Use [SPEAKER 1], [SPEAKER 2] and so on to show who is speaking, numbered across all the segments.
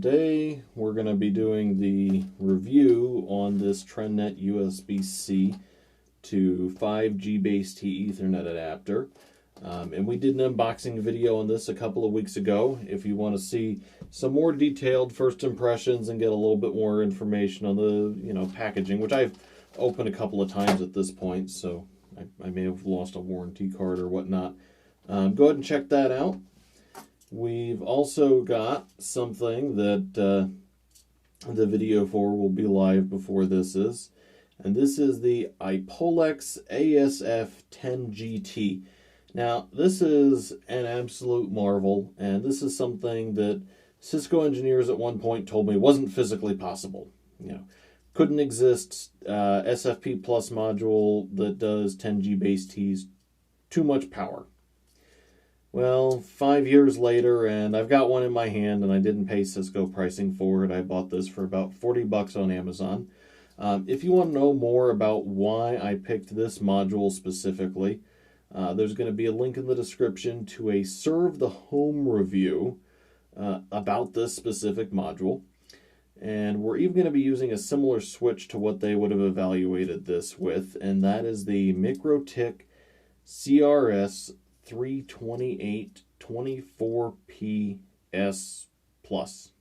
[SPEAKER 1] today we're going to be doing the review on this Trendnet USB-C to 5G base T Ethernet adapter. And we did an unboxing video on this a couple of weeks ago. If you want to see some more detailed first impressions and get a little bit more information on the packaging, which I've opened a couple of times at this point, so I may have lost a warranty card or whatnot. Go ahead and check that out. We've also got something that the video for will be live before this is, and this is the iPolex ASF10GT. Now, this is an absolute marvel, and this is something that Cisco engineers at one point told me wasn't physically possible. Couldn't exist. SFP Plus module that does 10G base T's, too much power. Well, 5 years later, and I've got one in my hand, and I didn't pay Cisco pricing for it. I bought this for about $40 on Amazon. If you want to know more about why I picked this module specifically, there's going to be a link in the description to a Serve the Home review about this specific module. And we're even going to be using a similar switch to what they would have evaluated this with, and that is the MikroTik CRS 328 24PS Plus.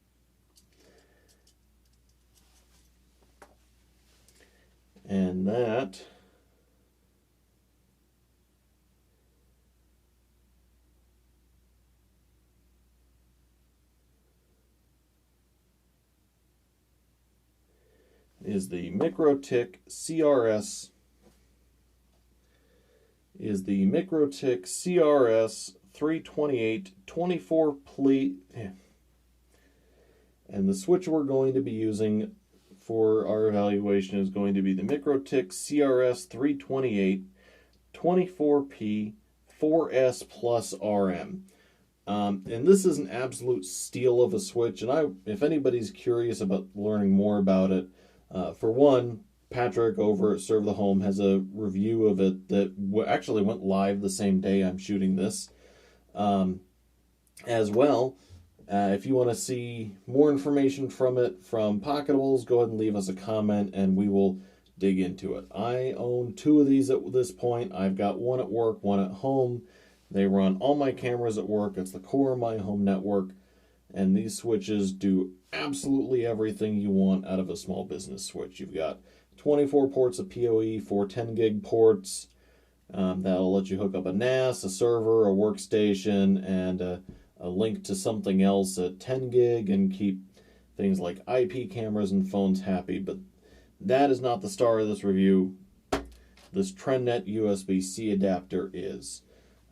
[SPEAKER 1] And that is the MikroTik CRS 328 24 plate, and the switch we're going to be using for our evaluation is going to be the MikroTik CRS 328 24P 4S Plus RM. And this is an absolute steal of a switch, and if anybody's curious about learning more about it, for one, Patrick over at Serve the Home has a review of it that actually went live the same day I'm shooting this. As well, if you want to see more information from it from Pocketables, go ahead and leave us a comment and we will dig into it. I own two of these at this point. I've got one at work, one at home. They run all my cameras at work. It's the core of my home network. And these switches do absolutely everything you want out of a small business switch. You've got 24 ports of PoE, 4 10 gig ports. That'll let you hook up a NAS, a server, a workstation, and a link to something else at 10 gig and keep things like IP cameras and phones happy. But that is not the star of this review. This Trendnet USB-C adapter is.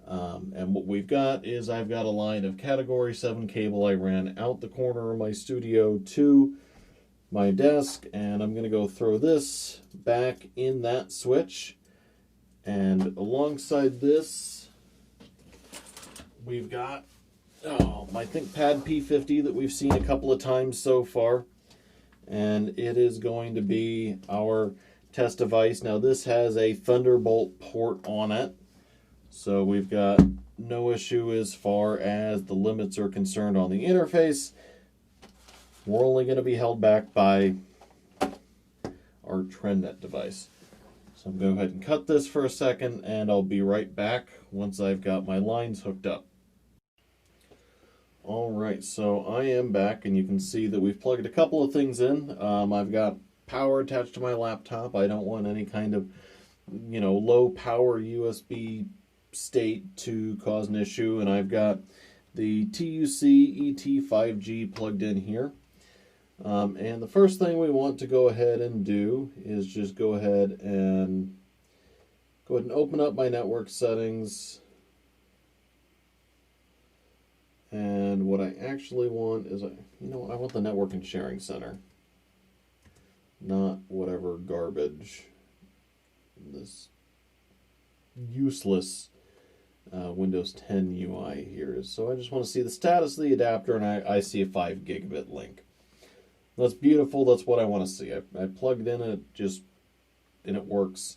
[SPEAKER 1] And what we've got is I've got a line of Category 7 cable I ran out the corner of my studio to my desk, and I'm going to go throw this back in that switch. And alongside this, we've got my ThinkPad P50 that we've seen a couple of times so far, and it is going to be our test device. Now this has a Thunderbolt port on it, so we've got no issue as far as the limits are concerned on the interface. We're only going to be held back by our Trendnet device. So I'm going to go ahead and cut this for a second, and I'll be right back once I've got my lines hooked up. Alright, so I am back, and you can see that we've plugged a couple of things in. I've got power attached to my laptop. I don't want any kind of, low power USB state to cause an issue, and I've got the TUC-ET5G plugged in here. And the first thing we want to go ahead and do is just go ahead and open up my network settings. And what I actually want is, I want the network and sharing center, not whatever garbage this useless Windows 10 UI here is. So I just want to see the status of the adapter, and I see a 5 gigabit link. That's beautiful. That's what I want to see. I plugged in and it works.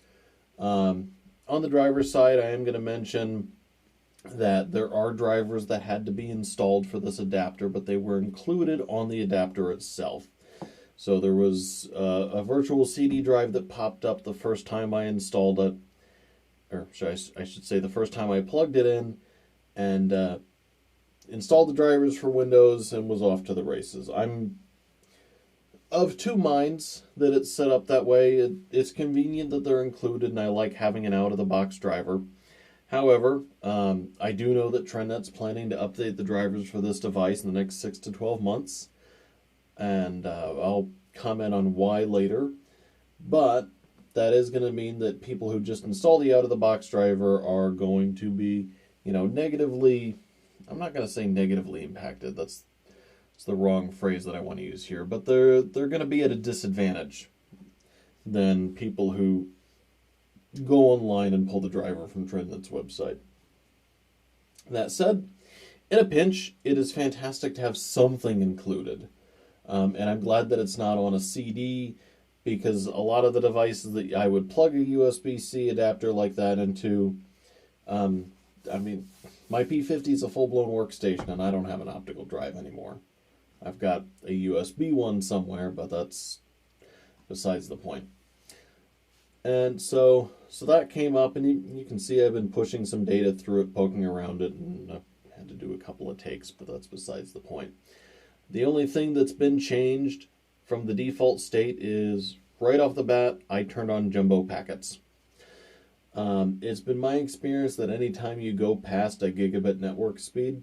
[SPEAKER 1] On the driver's side, I am going to mention that there are drivers that had to be installed for this adapter, but they were included on the adapter itself. So there was a virtual CD drive that popped up the first time I installed it, or I should say the first time I plugged it in and installed the drivers for Windows and was off to the races. I'm of two minds that it's set up that way. It's convenient that they're included, and I like having an out-of-the-box driver. However, I do know that Trendnet's planning to update the drivers for this device in the next 6 to 12 months, and I'll comment on why later. But that is going to mean that people who just install the out-of-the-box driver are going to be, negatively, I'm not going to say negatively impacted. That's the wrong phrase that I want to use here. But they're going to be at a disadvantage than people who go online and pull the driver from Trendnet's website. That said, in a pinch, it is fantastic to have something included. And I'm glad that it's not on a CD, because a lot of the devices that I would plug a USB-C adapter like that into, my P50 is a full-blown workstation, and I don't have an optical drive anymore. I've got a USB one somewhere, but that's besides the point. And so that came up, and you can see I've been pushing some data through it, poking around it, and I had to do a couple of takes, but that's besides the point. The only thing that's been changed from the default state is right off the bat, I turned on jumbo packets. It's been my experience that anytime you go past a gigabit network speed,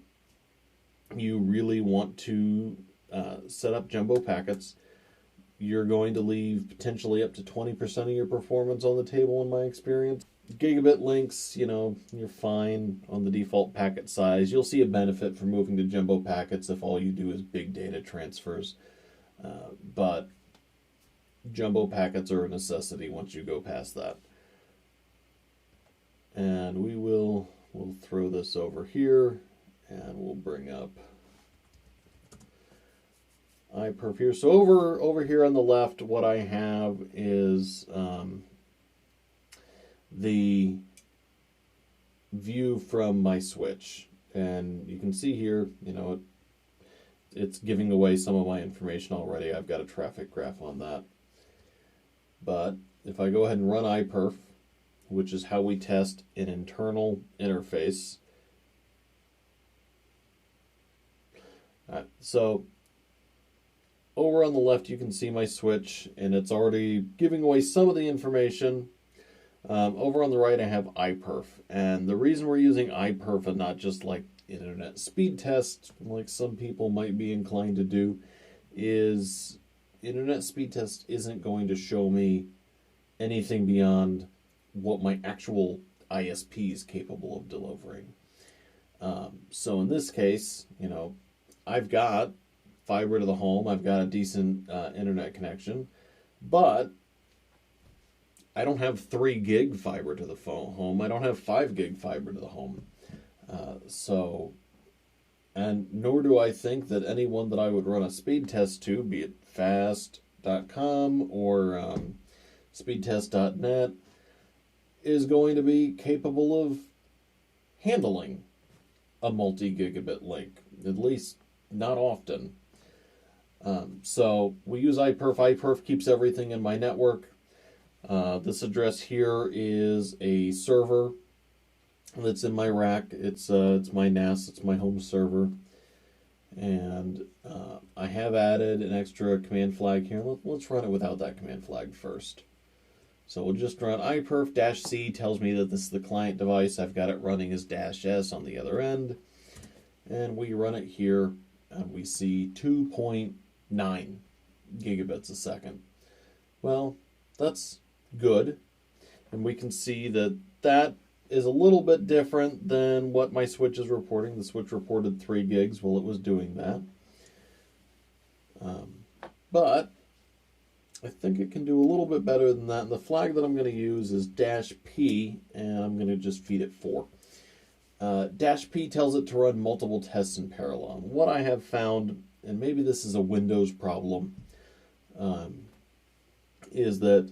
[SPEAKER 1] you really want to set up jumbo packets. You're going to leave potentially up to 20% of your performance on the table in my experience. Gigabit links, you're fine on the default packet size. You'll see a benefit for moving to jumbo packets if all you do is big data transfers. But jumbo packets are a necessity once you go past that. And we'll throw this over here, and we'll bring up iPerf here. So over here on the left, what I have is the view from my switch. And you can see here, it's giving away some of my information already. I've got a traffic graph on that. But if I go ahead and run iPerf, which is how we test an internal interface. So over on the left, you can see my switch, and it's already giving away some of the information. Over on the right, I have iPerf. And the reason we're using iPerf and not just like internet speed test, like some people might be inclined to do, is internet speed test isn't going to show me anything beyond what my actual ISP is capable of delivering. So in this case, I've got fiber to the home. I've got a decent internet connection, but I don't have 3 gig fiber to the home. I don't have 5 gig fiber to the home. And nor do I think that anyone that I would run a speed test to, be it fast.com or speedtest.net, is going to be capable of handling a multi-gigabit link, at least not often. So we use iPerf. iPerf keeps everything in my network. This address here is a server that's in my rack. It's my NAS. It's my home server. And I have added an extra command flag here. Let's run it without that command flag first. So we'll just run iPerf-C tells me that this is the client device. I've got it running as -S on the other end. And we run it here, and we see 2.9 gigabits a second. Well, that's good. And we can see that that is a little bit different than what my switch is reporting. The switch reported 3 gigs while it was doing that. But I think it can do a little bit better than that. And the flag that I'm going to use is -P, and I'm going to just feed it 4. -P tells it to run multiple tests in parallel. And what I have found, and maybe this is a Windows problem, is that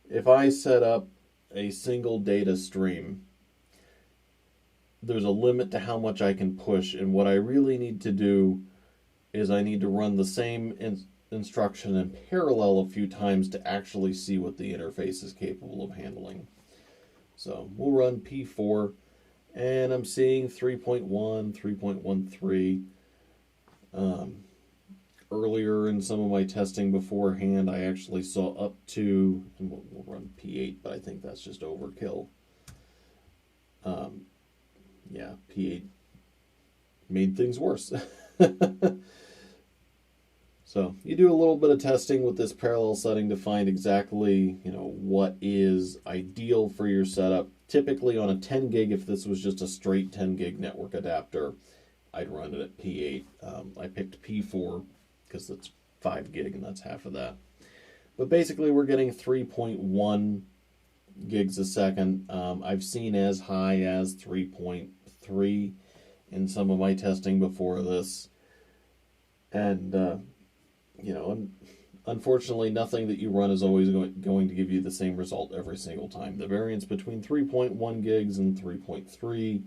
[SPEAKER 1] if I set up a single data stream, there's a limit to how much I can push, and what I really need to do is I need to run the same instruction in parallel a few times to actually see what the interface is capable of handling. So we'll run P4, and I'm seeing 3.1, 3.13. Earlier in some of my testing beforehand, I actually saw up to, and we'll run P8, but I think that's just overkill. Yeah, P8 made things worse. So you do a little bit of testing with this parallel setting to find exactly, what is ideal for your setup. Typically on a 10 gig, if this was just a straight 10 gig network adapter, I'd run it at P8. I picked P4 because it's 5 gig and that's half of that. But basically we're getting 3.1 gigs a second. I've seen as high as 3.3 in some of my testing before this. And, unfortunately nothing that you run is always going to give you the same result every single time. The variance between 3.1 gigs and 3.3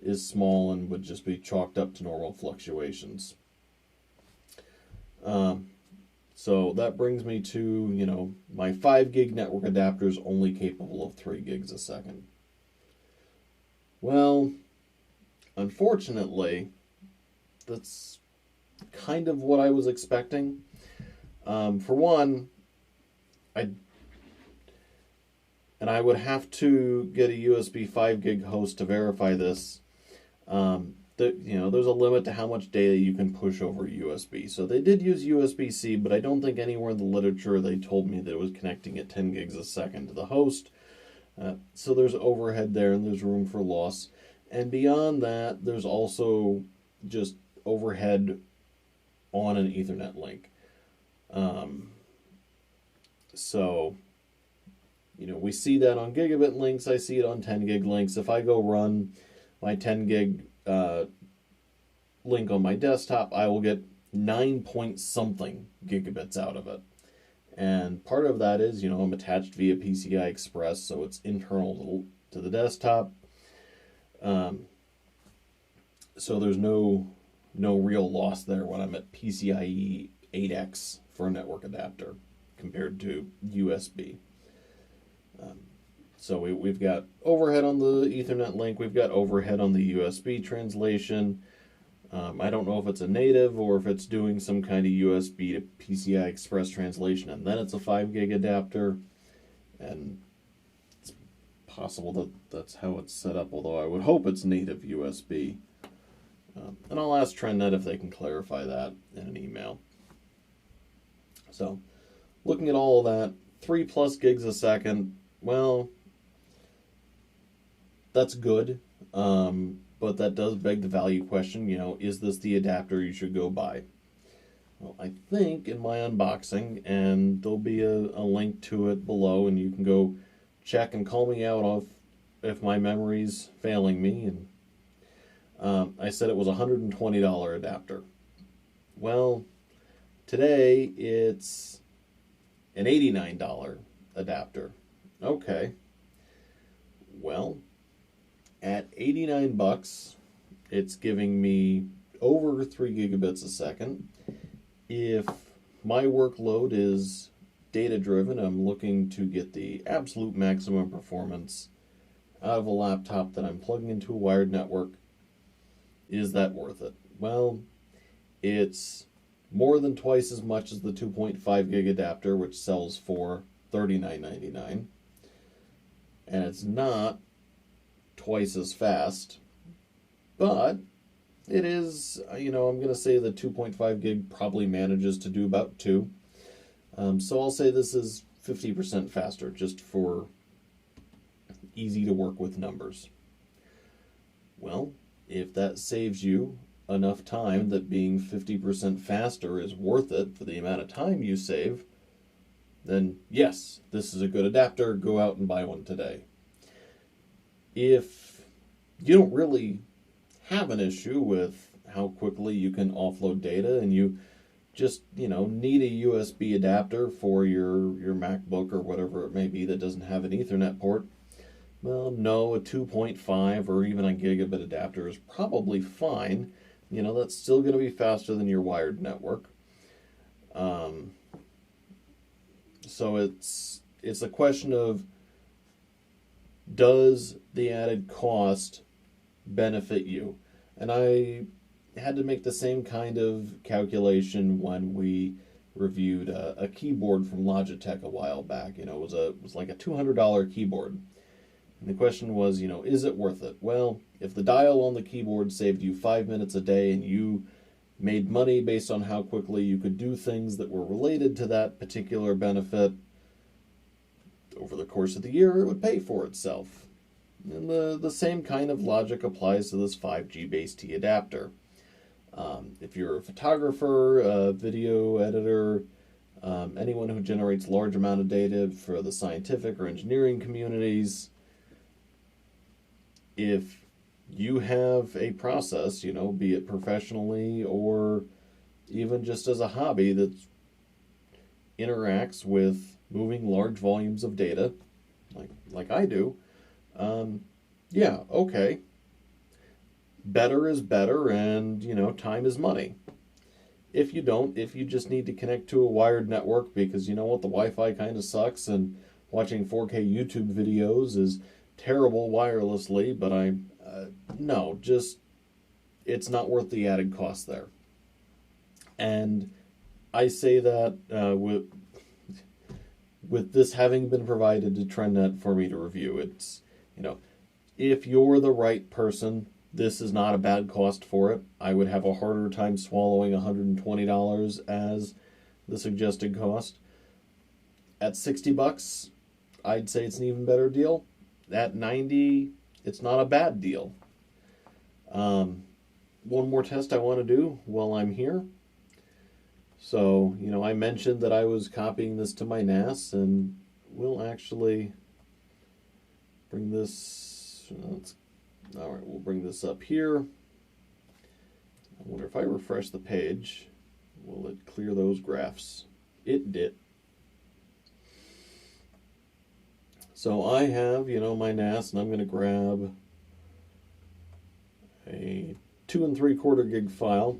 [SPEAKER 1] is small and would just be chalked up to normal fluctuations. So that brings me to, my 5 gig network adapter is only capable of 3 gigs a second. Well, unfortunately, that's kind of what I was expecting. For one, I would have to get a USB 5 gig host to verify this. There's a limit to how much data you can push over USB. So they did use USB-C, but I don't think anywhere in the literature they told me that it was connecting at 10 gigs a second to the host. So there's overhead there and there's room for loss. And beyond that, there's also just overhead on an Ethernet link. We see that on gigabit links. I see it on 10 gig links. If I go run my 10 gig link on my desktop, I will get 9 point something gigabits out of it. And part of that is, I'm attached via PCI Express, so it's internal to the desktop. So there's no real loss there when I'm at PCIe 8X for a network adapter compared to USB. So we've got overhead on the Ethernet link, we've got overhead on the USB translation. I don't know if it's a native or if it's doing some kind of USB to PCI Express translation and then it's a 5 gig adapter. And it's possible that that's how it's set up, although I would hope it's native USB. And I'll ask Trendnet if they can clarify that in an email. So, looking at all of that, 3+ gigs a second, well, that's good, but that does beg the value question, is this the adapter you should go buy? Well, I think in my unboxing, and there'll be a link to it below, and you can go check and call me out if my memory's failing me, and I said it was a $120 adapter. Well, today it's an $89 adapter. Okay. Well, at 89 bucks, it's giving me over 3 gigabits a second. If my workload is data driven, I'm looking to get the absolute maximum performance out of a laptop that I'm plugging into a wired network. Is that worth it? Well, it's more than twice as much as the 2.5 gig adapter, which sells for $39.99. And it's not twice as fast, but it is, I'm going to say the 2.5 gig probably manages to do about 2. So I'll say this is 50% faster, just for easy to work with numbers. Well, if that saves you enough time that being 50% faster is worth it for the amount of time you save, then yes, this is a good adapter. Go out and buy one today. If you don't really have an issue with how quickly you can offload data and you just, need a USB adapter for your MacBook or whatever it may be that doesn't have an Ethernet port, Well, no, a 2.5 or even a gigabit adapter is probably fine. You know, that's still going to be faster than your wired network. Um, so it's a question of, does the added cost benefit you? And I had to make the same kind of calculation when we reviewed a keyboard from Logitech a while back. You know, it was like a $200 keyboard. And the question was, you know, is it worth it? Well, if the dial on the keyboard saved you 5 minutes a day and you made money based on how quickly you could do things that were related to that particular benefit, over the course of the year, it would pay for itself. And the same kind of logic applies to this 5G base T adapter. If you're a photographer, a video editor, anyone who generates large amount of data for the scientific or engineering communities, if you have a process, you know, be it professionally or even just as a hobby that interacts with moving large volumes of data, like I do, yeah, okay. Better is better, and you know, time is money. If you don't, if you just need to connect to a wired network because you know what, the Wi-Fi kind of sucks, and watching 4K YouTube videos is terrible wirelessly, but no, just it's not worth the added cost there. And I say that with this having been provided to Trendnet for me to review. It's, you know, if you're the right person, this is not a bad cost for it. I would have a harder time swallowing $120 as the suggested cost. At $60, I'd say it's an even better deal. At $90, it's not a bad deal. One more test I want to do while I'm here. So, you know, I mentioned that I was copying this to my NAS, and we'll actually bring this, all right, we'll bring this up here. I wonder if I refresh the page, will it clear those graphs? It did. So I have, you know, my NAS, and I'm going to grab a 2 3/4 gig file.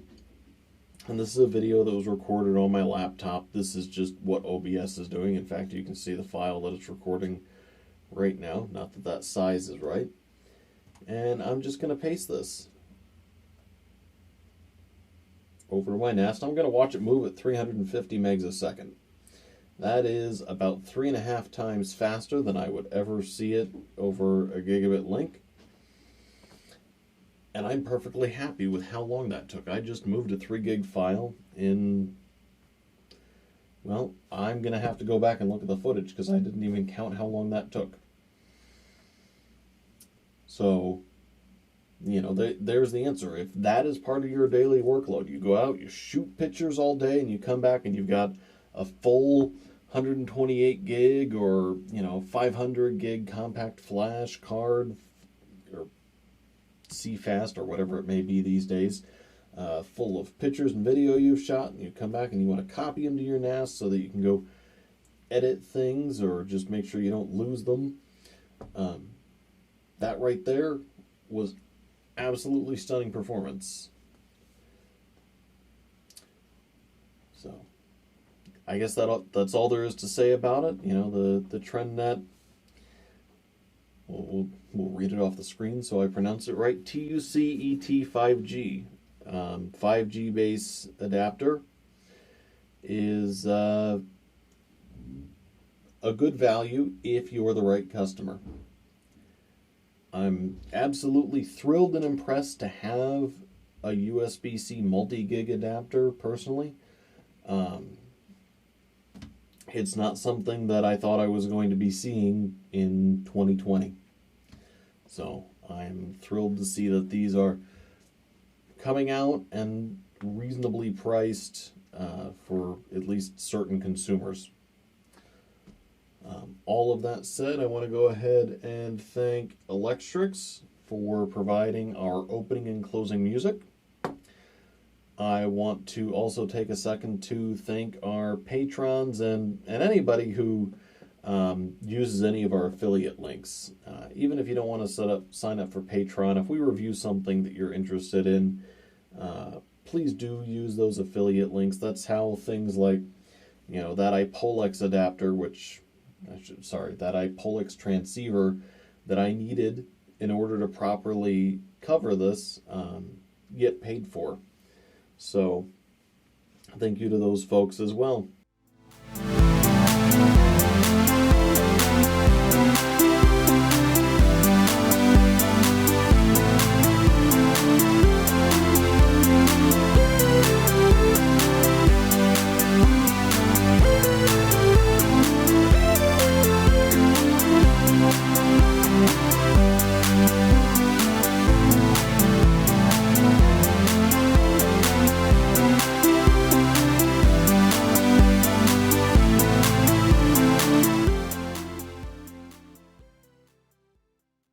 [SPEAKER 1] And this is a video that was recorded on my laptop. This is just what OBS is doing. In fact, you can see the file that it's recording right now. Not that that size is right. And I'm just going to paste this over to my NAS. I'm going to watch it move at 350 megs a second. That is about 3.5 times faster than I would ever see it over a gigabit link. And I'm perfectly happy with how long that took. I just moved a 3 gig file in, well, I'm going to have to go back and look at the footage because I didn't even count how long that took. So, you know, there's the answer. If that is part of your daily workload, you go out, you shoot pictures all day, and you come back and you've got a full 128 gig or, you know, 500 gig compact flash card, or CFast or whatever it may be these days, full of pictures and video you've shot, and you come back and you want to copy them to your NAS so that you can go edit things or just make sure you don't lose them. That right there was absolutely stunning performance. So I guess that's all there is to say about it. You know, the Trendnet, we'll read it off the screen so I pronounce it right. TUC-ET5G, 5G base adapter is a good value if you're the right customer. I'm absolutely thrilled and impressed to have a USB-C multi-gig adapter personally. It's not something that I thought I was going to be seeing in 2020. So I'm thrilled to see that these are coming out and reasonably priced for at least certain consumers. All of that said, I want to go ahead and thank Electrix for providing our opening and closing music. I want to also take a second to thank our patrons and anybody who uses any of our affiliate links. Even if you don't want to sign up for Patreon, if we review something that you're interested in, please do use those affiliate links. That's how things like, that iPolex adapter, that iPolex transceiver that I needed in order to properly cover this, get paid for. So thank you to those folks as well.